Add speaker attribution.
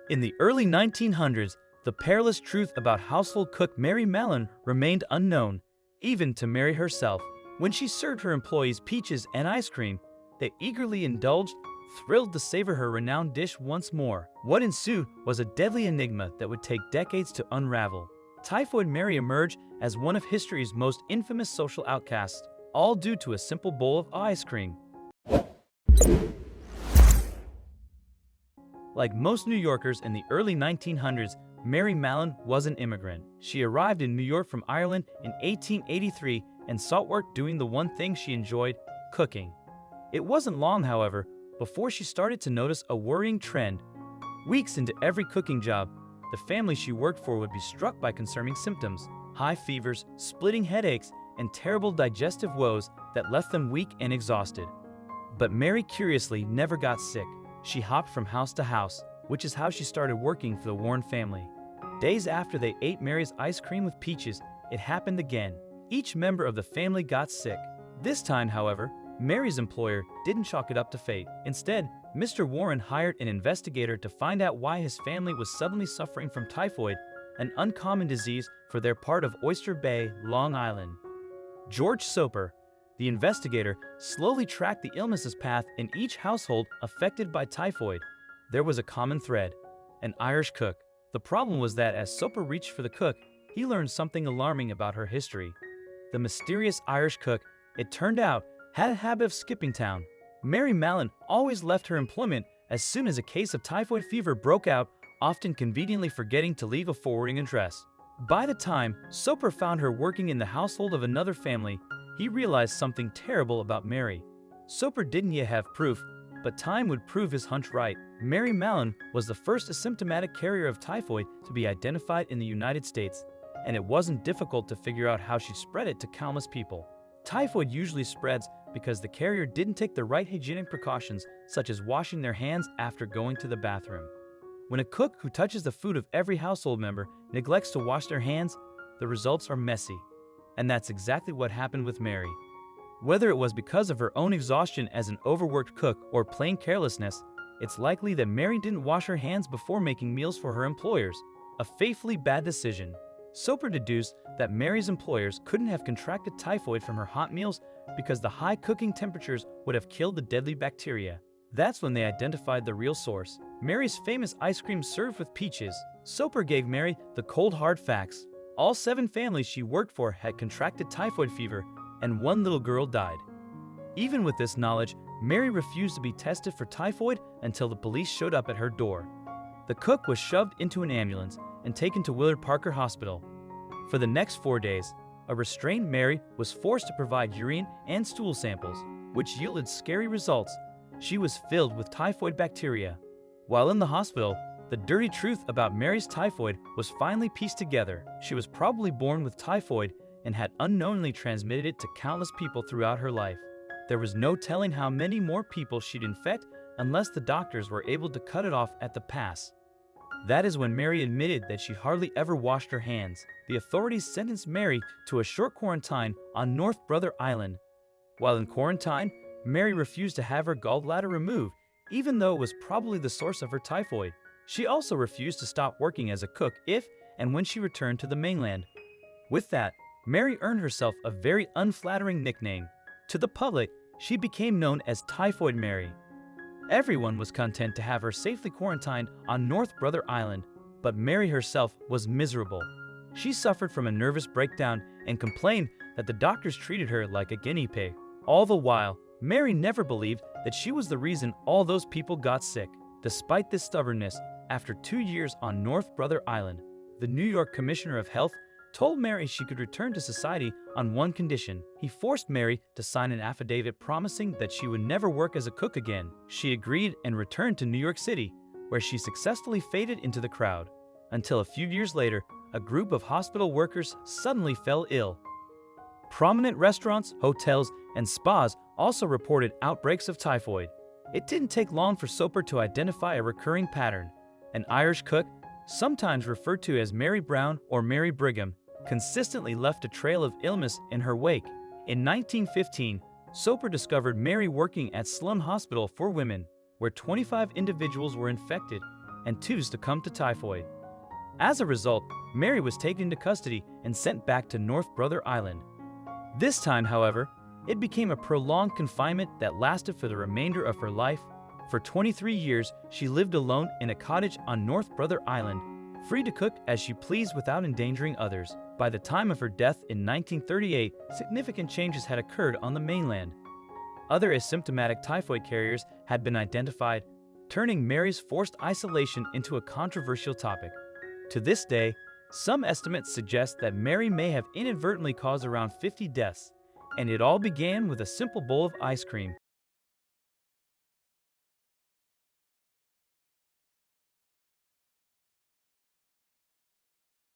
Speaker 1: In the early 1900s, the perilous truth about household cook Mary Mallon remained unknown, even to Mary herself. When she served her employees peaches and ice cream, they eagerly indulged, thrilled to savor her renowned dish once more. What ensued was a deadly enigma that would take decades to unravel. Typhoid Mary emerged as one of history's most infamous social outcasts, all due to a simple bowl of ice cream. Like most New Yorkers in the early 1900s, Mary Mallon was an immigrant. She arrived in New York from Ireland in 1883 and sought work doing the one thing she enjoyed, cooking. It wasn't long, however, before she started to notice a worrying trend. Weeks into every cooking job, the family she worked for would be struck by concerning symptoms: high fevers, splitting headaches, and terrible digestive woes that left them weak and exhausted. But Mary curiously never got sick. She hopped from house to house, which is how she started working for the Warren family. Days after they ate Mary's ice cream with peaches, it happened again. Each member of the family got sick. This time, however, Mary's employer didn't chalk it up to fate. Instead, Mr. Warren hired an investigator to find out why his family was suddenly suffering from typhoid, an uncommon disease for their part of Oyster Bay, Long Island. George Soper, the investigator, slowly tracked the illness's path in each household affected by typhoid. There was a common thread: an Irish cook. The problem was that as Soper reached for the cook, he learned something alarming about her history. The mysterious Irish cook, it turned out, had a habit of skipping town. Mary Mallon always left her employment as soon as a case of typhoid fever broke out, often conveniently forgetting to leave a forwarding address. By the time Soper found her working in the household of another family, he realized something terrible about Mary. Soper didn't yet have proof, but time would prove his hunch right. Mary Mallon was the first asymptomatic carrier of typhoid to be identified in the United States, and it wasn't difficult to figure out how she spread it to countless people. Typhoid usually spreads because the carrier didn't take the right hygienic precautions, such as washing their hands after going to the bathroom. When a cook who touches the food of every household member neglects to wash their hands, the results are messy. And that's exactly what happened with Mary. Whether it was because of her own exhaustion as an overworked cook or plain carelessness, it's likely that Mary didn't wash her hands before making meals for her employers, a fatally bad decision. Soper deduced that Mary's employers couldn't have contracted typhoid from her hot meals because the high cooking temperatures would have killed the deadly bacteria. That's when they identified the real source: Mary's famous ice cream served with peaches. Soper gave Mary the cold hard facts. All 7 families she worked for had contracted typhoid fever, and 1 little girl died. Even with this knowledge, Mary refused to be tested for typhoid until the police showed up at her door. The cook was shoved into an ambulance and taken to Willard Parker Hospital. For the next 4 days, a restrained Mary was forced to provide urine and stool samples, which yielded scary results. She was filled with typhoid bacteria. While in the hospital, the dirty truth about Mary's typhoid was finally pieced together. She was probably born with typhoid and had unknowingly transmitted it to countless people throughout her life. There was no telling how many more people she'd infect unless the doctors were able to cut it off at the pass. That is when Mary admitted that she hardly ever washed her hands. The authorities sentenced Mary to a short quarantine on North Brother Island. While in quarantine, Mary refused to have her gallbladder removed, even though it was probably the source of her typhoid. She also refused to stop working as a cook if and when she returned to the mainland. With that, Mary earned herself a very unflattering nickname. To the public, she became known as Typhoid Mary. Everyone was content to have her safely quarantined on North Brother Island, but Mary herself was miserable. She suffered from a nervous breakdown and complained that the doctors treated her like a guinea pig. All the while, Mary never believed that she was the reason all those people got sick. Despite this stubbornness, after 2 years on North Brother Island, the New York Commissioner of Health told Mary she could return to society on one condition. He forced Mary to sign an affidavit promising that she would never work as a cook again. She agreed and returned to New York City, where she successfully faded into the crowd, until a few years later, a group of hospital workers suddenly fell ill. Prominent restaurants, hotels, and spas also reported outbreaks of typhoid. It didn't take long for Soper to identify a recurring pattern. An Irish cook, sometimes referred to as Mary Brown or Mary Brigham, consistently left a trail of illness in her wake. In 1915, Soper discovered Mary working at Slum Hospital for Women, where 25 individuals were infected. and 2 succumbed to typhoid. As a result, Mary was taken into custody and sent back to North Brother Island. This time, however, it became a prolonged confinement that lasted for the remainder of her life. For 23 years, she lived alone in a cottage on North Brother Island, free to cook as she pleased without endangering others. By the time of her death in 1938, significant changes had occurred on the mainland. Other asymptomatic typhoid carriers had been identified, turning Mary's forced isolation into a controversial topic. To this day, some estimates suggest that Mary may have inadvertently caused around 50 deaths, and it all began with a simple bowl of ice cream.